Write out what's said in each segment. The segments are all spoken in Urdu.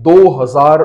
2000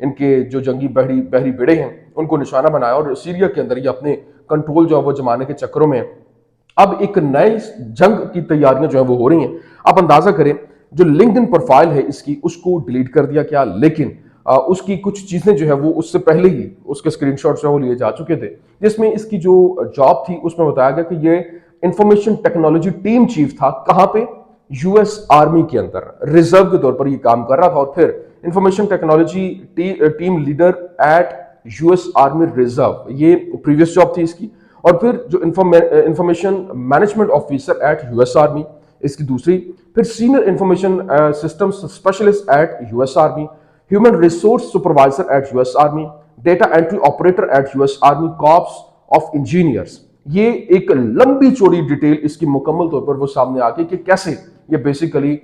ان کے جو جنگی بحری بیڑے ہیں ان کو نشانہ بنایا، اور سیریا کے اندر یہ اپنے کنٹرول جو ہے وہ جمانے کے چکروں میں اب ایک نئے جنگ کی تیاریاں جو ہیں وہ ہو رہی ہیں۔ آپ اندازہ کریں، جو لنکڈ ان پروفائل ہے اس کی، اس کو ڈیلیٹ کر دیا کیا، لیکن اس کی کچھ چیزیں جو ہے وہ اس سے پہلے ہی اس کے اسکرین شاٹ جو ہے وہ لیے جا چکے تھے، جس میں اس کی جو جاب تھی اس میں بتایا گیا کہ یہ انفارمیشن ٹیکنالوجی ٹیم چیف تھا۔ کہاں پہ؟ یو ایس آرمی کے اندر ریزرو کے طور پر یہ کام کر رہا تھا، اور پھر information technology team leader at U S army reserve, یہ پریویس جاب تھی اس کی۔ اور پھر جو information management officer at U S army, اس کی دوسری۔ پھر senior information systems specialist at U S army, human resource supervisor at U S army, data entry operator at U S army corps of engineers. یہ ایک لمبی چوڑی ڈیٹیل اس کی مکمل طور پر وہ سامنے آ گئی کہ کیسے یہ بیسیکلی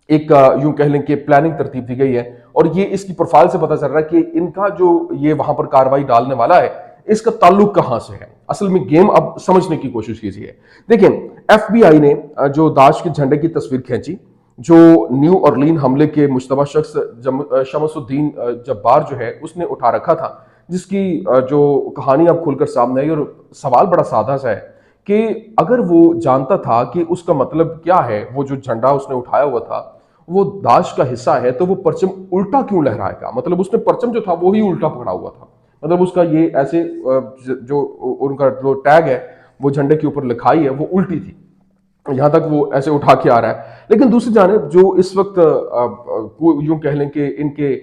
ایک یوں کہہ لیں کہ پلاننگ ترتیب دی گئی ہے، اور یہ اس کی پروفائل سے پتہ چل رہا ہے کہ ان کا جو یہ وہاں پر کاروائی ڈالنے والا ہے اس کا تعلق کہاں سے ہے۔ اصل میں گیم اب سمجھنے کی کوشش کیجیے۔ دیکھیں، ایف بی آئی نے جو داعش کے جھنڈے کی تصویر کھینچی، جو نیو اورلین حملے کے مشتبہ شخص شمس الدین جبار جو ہے اس نے اٹھا رکھا تھا، جس کی جو کہانی اب کھل کر سامنے آئی، اور سوال بڑا سادہ سا ہے کہ اگر وہ جانتا تھا کہ اس کا مطلب کیا ہے، وہ جو جھنڈا اس نے اٹھایا ہوا تھا وہ داعش کا حصہ ہے، تو وہ پرچم الٹا کیوں لہرائے گا؟ مطلب اس نے پرچم جو تھا وہی الٹا پکڑا ہوا تھا، مطلب اس کا یہ ایسے جو ان کا جو ٹیگ ہے وہ جھنڈے کے اوپر لکھائی ہے وہ الٹی تھی، یہاں تک وہ ایسے اٹھا کے آ رہا ہے۔ لیکن دوسری جانب جو اس وقت یوں کہہ لیں کہ ان کے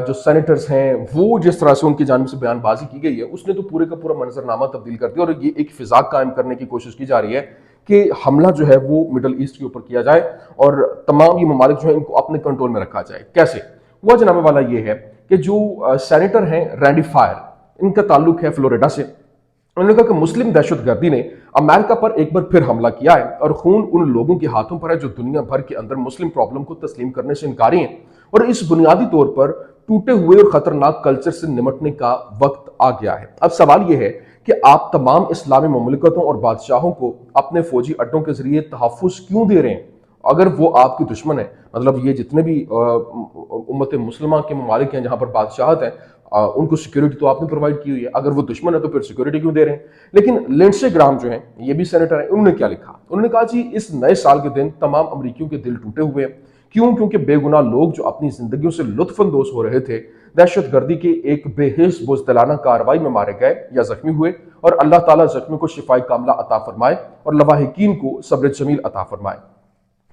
جو سینیٹرز ہیں وہ جس طرح سے ان کی جانب سے بیان بازی کی گئی ہے، اس نے تو پورے کا پورا منظرنامہ تبدیل کر دیا، اور یہ ایک فضا قائم کرنے کی کوشش کی جا رہی ہے کہ حملہ جو ہے وہ مڈل ایسٹ کے اوپر کیا جائے اور تمام یہ ممالک جو ہیں ان کو اپنے کنٹرول میں رکھا جائے۔ کیسے ہوا جناب والا؟ یہ ہے کہ جو سینیٹر ہیں رینڈی فائر، ان کا تعلق ہے فلوریڈا سے۔ انہوں نے کہا کہ مسلم دہشت گردی نے امریکہ پر ایک بار پھر حملہ کیا ہے، اور خون ان لوگوں کے ہاتھوں پر ہے جو دنیا بھر کے اندر مسلم پرابلم کو تسلیم کرنے سے انکاری ہیں، اور اس بنیادی طور پر ٹوٹے ہوئے اور خطرناک کلچر سے نمٹنے کا وقت آ گیا ہے۔ اب سوال یہ ہے کہ آپ تمام اسلامی مملکتوں اور بادشاہوں کو اپنے فوجی اڈوں کے ذریعے تحفظ کیوں دے رہے ہیں اگر وہ آپ کی دشمن ہے؟ مطلب یہ جتنے بھی امت مسلمہ کے ممالک ہیں جہاں پر بادشاہت ہیں، ان کو سیکیورٹی تو آپ نے پرووائڈ کی ہوئی ہے، اگر وہ دشمن ہے تو پھر سیکیورٹی کیوں دے رہے ہیں؟ لیکن لینڈسے گرام جو ہیں یہ بھی سینیٹر ہیں، انہوں نے کیا لکھا؟ انہوں نے کہا جی اس نئے سال کے دن تمام امریکیوں کے دل ٹوٹے ہوئے ہیں۔ کیوں؟ کیونکہ بے گناہ لوگ جو اپنی زندگیوں سے لطف اندوز ہو رہے تھے دہشت گردی کے ایک بے حس بزدلانہ کارروائی میں مارے گئے یا زخمی ہوئے، اور اللہ تعالیٰ زخمی کو شفائے کاملہ عطا فرمائے اور لواحقین کو صبر جمیل عطا فرمائے۔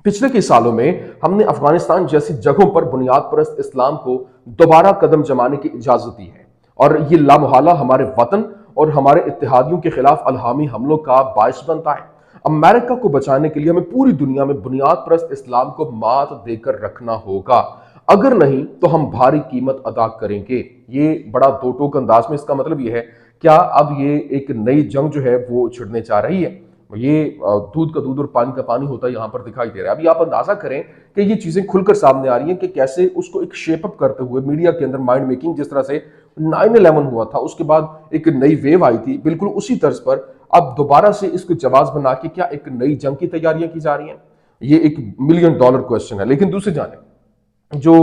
پچھلے کئی سالوں میں ہم نے افغانستان جیسی جگہوں پر بنیاد پرست اسلام کو دوبارہ قدم جمانے کی اجازت دی ہے، اور یہ لامحالہ ہمارے وطن اور ہمارے اتحادیوں کے خلاف الہامی حملوں کا باعث بنتا ہے۔ امریکہ کو بچانے کے لیے ہمیں پوری دنیا میں بنیاد پرست اسلام کو مات دے کر رکھنا ہوگا، اگر نہیں تو ہم بھاری قیمت ادا کریں گے۔ یہ بڑا دو ٹوک انداز میں اس کا مطلب یہ ہے، کیا اب یہ ایک نئی جنگ جو ہے وہ چھڑنے جا رہی ہے؟ یہ دودھ کا دودھ اور پانی کا پانی ہوتا یہاں پر دکھائی دے رہا ہے۔ ابھی آپ اندازہ کریں کہ یہ چیزیں کھل کر سامنے آ رہی ہیں کہ کیسے اس کو ایک شیپ اپ کرتے ہوئے میڈیا کے اندر مائنڈ میکنگ، جس طرح سے 9/11 ہوا تھا اس کے بعد ایک نئی ویو آئی تھی، بالکل اسی طرز پر اب دوبارہ سے اس کو جواز بنا کے کیا ایک نئی جنگ کی تیاریاں کی جا رہی ہیں؟ یہ ایک $1 ملین کویسچن ہے۔ لیکن دوسری جانب جو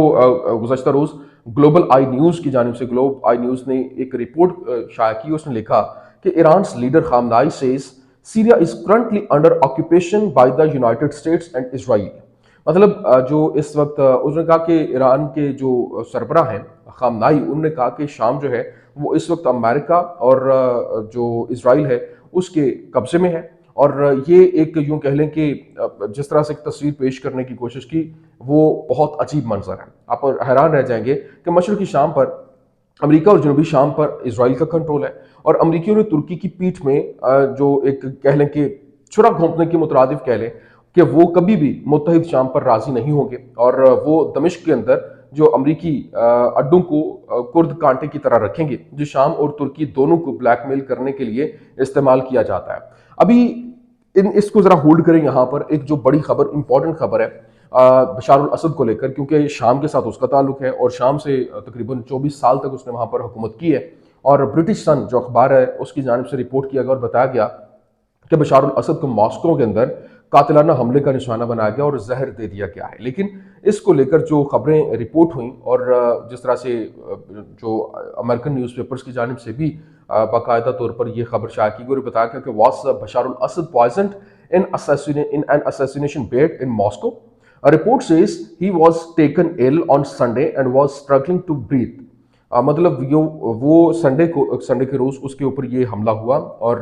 گزشتہ روز گلوبل آئی نیوز کی جانب سے گلوب آئی نیوز نے ایک رپورٹ شائع کی، اس نے لکھا کہ Iran's leader Khamenei says Syria is currently under occupation by the United States and Israel۔ مطلب جو اس وقت اس نے کہا کہ ایران کے جو سربراہ ہیں خامنائی، انہوں نے کہا کہ شام جو ہے وہ اس وقت امریکہ اور جو اسرائیل ہے اس کے قبضے میں ہے، اور یہ ایک یوں کہہ لیں کہ جس طرح سے ایک تصویر پیش کرنے کی کوشش کی وہ بہت عجیب منظر ہے۔ آپ حیران رہ جائیں گے کہ مشرقی شام پر امریکہ اور جنوبی شام پر اسرائیل کا کنٹرول ہے، اور امریکیوں نے ترکی کی پیٹھ میں جو ایک کہہ لیں کہ چھرا گھونپنے کے مترادف کہہ لیں کہ وہ کبھی بھی متحد شام پر راضی نہیں ہوں گے، اور وہ دمشق کے اندر جو امریکی اڈوں کو کرد کانٹے کی طرح رکھیں گے، جو شام اور ترکی دونوں کو بلیک میل کرنے کے لیے استعمال کیا جاتا ہے۔ ابھی اس کو ذرا ہولڈ کریں یہاں پر، ایک جو بڑی خبر، امپورٹنٹ خبر ہے بشار الاسد کو لے کر، کیونکہ شام کے ساتھ اس کا تعلق ہے اور شام سے تقریباً 24 سال تک اس نے وہاں پر حکومت کی ہے، اور برٹش سن جو اخبار ہے اس کی جانب سے رپورٹ کیا گیا اور بتایا گیا کہ بشار الاسد کو ماسکو کے اندر قاتلانہ حملے کا نشانہ بنایا گیا اور زہر دے دیا گیا ہے۔ لیکن اس کو لے کر جو خبریں رپورٹ ہوئیں اور جس طرح سے جو امریکن نیوز پیپرز کی جانب سے بھی باقاعدہ طور پر یہ خبر شائع کی گئی اور بتایا گیا کہ was Bashar al Assad poisoned in an assassination bed in Moscow. A report says he was taken ill on Sunday and was struggling to breathe. مطلب وہ سنڈے کے روز اس کے اوپر یہ حملہ ہوا اور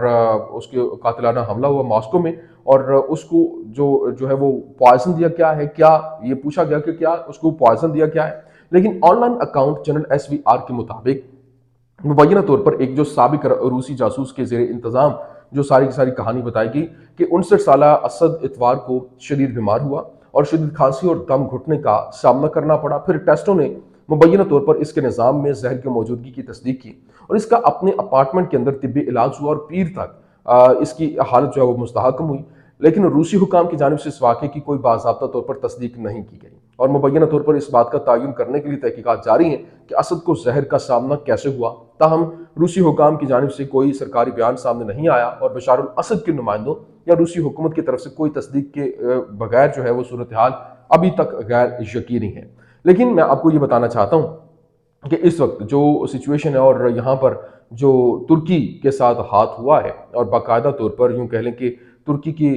اس کے قاتلانہ حملہ ہوا ماسکو میں، اور اس کو جو ہے وہ پوائزن دیا کیا ہے، کیا یہ پوچھا گیا کہ کیا اس کو پوائزن دیا کیا ہے۔ لیکن on line account channel SVR کے مطابق مبینہ طور پر ایک جو سابق روسی جاسوس کے زیر انتظام جو ساری کی ساری کہانی بتائی گئی کہ 59 سالہ اسد اتوار کو شدید بیمار ہوا اور شدید کھانسی اور دم گھٹنے کا سامنا کرنا پڑا۔ پھر ٹیسٹوں نے مبینہ طور پر اس کے نظام میں زہر کی موجودگی کی تصدیق کی اور اس کا اپنے اپارٹمنٹ کے اندر طبی علاج ہوا اور پیر تک اس کی حالت جو ہے وہ مستحکم ہوئی، لیکن روسی حکام کی جانب سے اس واقعے کی کوئی باضابطہ طور پر تصدیق نہیں کی گئی اور مبینہ طور پر اس بات کا تعین کرنے کے لیے تحقیقات جاری ہیں کہ اسد کو زہر کا سامنا کیسے ہوا۔ تاہم روسی حکام کی جانب سے کوئی سرکاری بیان سامنے نہیں آیا اور بشار الاسد کے نمائندوں یا روسی حکومت کی طرف سے کوئی تصدیق کے بغیر جو ہے وہ صورتحال ابھی تک غیر یقینی ہے۔ لیکن میں آپ کو یہ بتانا چاہتا ہوں کہ اس وقت جو سچویشن ہے اور یہاں پر جو ترکی کے ساتھ ہاتھ ہوا ہے اور باقاعدہ طور پر یوں کہہ لیں کہ ترکی کے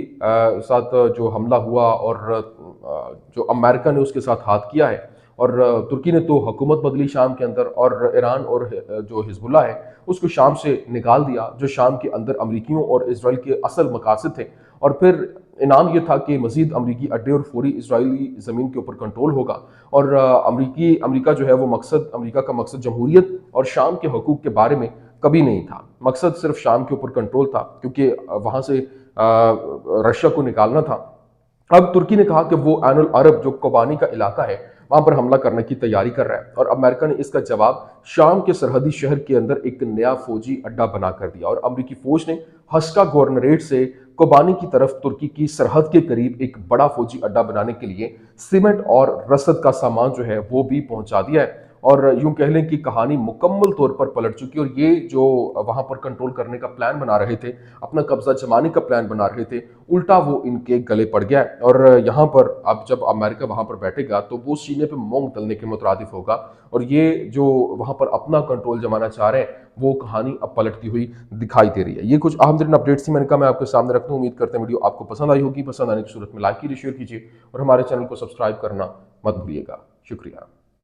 ساتھ جو حملہ ہوا اور جو امریکہ نے اس کے ساتھ ہاتھ کیا ہے، اور ترکی نے تو حکومت بدلی شام کے اندر اور ایران اور جو حزب اللہ ہے اس کو شام سے نکال دیا، جو شام کے اندر امریکیوں اور اسرائیل کے اصل مقاصد تھے، اور پھر انعام یہ تھا کہ مزید امریکی اڈے اور فوری اسرائیلی زمین کے اوپر کنٹرول ہوگا، اور امریکہ جو ہے وہ امریکا کا مقصد جمہوریت اور شام کے حقوق کے بارے میں کبھی نہیں تھا۔ مقصد صرف شام کے اوپر کنٹرول تھا کیونکہ وہاں سے رشیا کو نکالنا تھا۔ اب ترکی نے کہا کہ وہ عین العرب جو کوبانی کا علاقہ ہے وہاں پر حملہ کرنے کی تیاری کر رہا ہے، اور امریکہ نے اس کا جواب شام کے سرحدی شہر کے اندر ایک نیا فوجی اڈا بنا کر دیا، اور امریکی فوج نے ہسکا گورنریٹ سے کوبانی کی طرف ترکی کی سرحد کے قریب ایک بڑا فوجی اڈا بنانے کے لیے سیمنٹ اور رسد کا سامان جو ہے وہ بھی پہنچا دیا ہے، اور یوں کہہ لیں کہ کہانی مکمل طور پر پلٹ چکی، اور یہ جو وہاں پر کنٹرول کرنے کا پلان بنا رہے تھے، اپنا قبضہ جمانے کا پلان بنا رہے تھے، الٹا وہ ان کے گلے پڑ گیا ہے۔ اور یہاں پر اب جب امریکہ وہاں پر بیٹھے گا تو وہ سینے پہ مونگ تلنے کے مترادف ہوگا، اور یہ جو وہاں پر اپنا کنٹرول جمانا چاہ رہے ہیں وہ کہانی اب پلٹتی ہوئی دکھائی دے رہی ہے۔ یہ کچھ اہم ترین اپڈیٹس تھی، میں نے کہا میں آپ کے سامنے رکھتا ہوں۔ امید کرتے ہیں ویڈیو آپ کو پسند آئی ہوگی، پسند آنے کی صورت میں لائک کیجیے، شیئر کیجیے اور ہمارے چینل کو سبسکرائب کرنا مت بھولیے گا۔ شکریہ۔